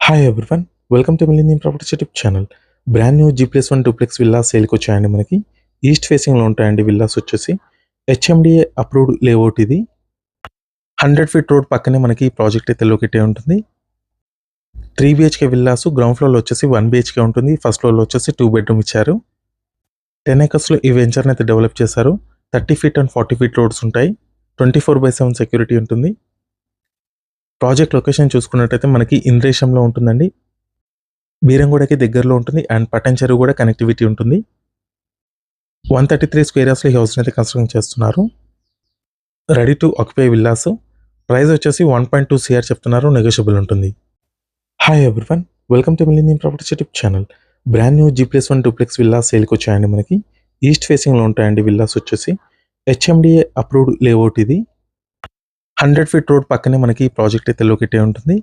Hi everyone, welcome to millennium properties YouTube channel. Brand new G+1 duplex villas సేల్కి వచ్చాయండి. మనకి east ఫేసింగ్లో ఉంటాయండి విల్లాస్ వచ్చేసి. హెచ్ఎండిఏ అప్రూవ్డ్ లేఅవుట్ ఇది. 100 ఫీట్ రోడ్ పక్కనే మనకి ఈ ప్రాజెక్ట్ అయితే లొకేట్ అయి ఉంటుంది. 3 BHK విల్లాస్, గ్రౌండ్ ఫ్లోర్లో వచ్చేసి 1 BHK ఉంటుంది. ఫస్ట్ ఫ్లోర్లో వచ్చేసి 2 బెడ్రూమ్ ఇచ్చారు. 10 acresలో ఈ వెంచర్ని అయితే డెవలప్ చేశారు. 30 ఫీట్ అండ్ 40 ఫీట్ రోడ్స్ ఉంటాయి. 24/7 సెక్యూరిటీ ఉంటుంది. ప్రాజెక్ట్ లొకేషన్ చూసుకున్నట్టయితే మనకి ఇంద్రేశంలో ఉంటుందండి. బీరంగూడకి దగ్గరలో ఉంటుంది అండ్ పటన్ చెరువు కూడా కనెక్టివిటీ ఉంటుంది. 133 స్క్వేర్ యార్డ్స్లో ఈ హౌస్ని అయితే కన్స్ట్రక్షన్ చేస్తున్నారు. Ready to occupy villas. Price వచ్చేసి 1.2 CR చెప్తున్నారు, నెగోషియబుల్ ఉంటుంది. Hi everyone, welcome to millennium properties YouTube channel. Brand new G+1 duplex villas సేల్కి వచ్చాయండి. మనకి ఈస్ట్ ఫేసింగ్లో ఉంటాయండి విల్లాస్ వచ్చేసి. హెచ్ఎండిఏ అప్రూవ్డ్ లేఅవుట్ ఇది. 100 ఫీట్ రోడ్ పక్కనే మనకి ఈ ప్రాజెక్ట్ అయితే లొకేట్ అయి ఉంటుంది.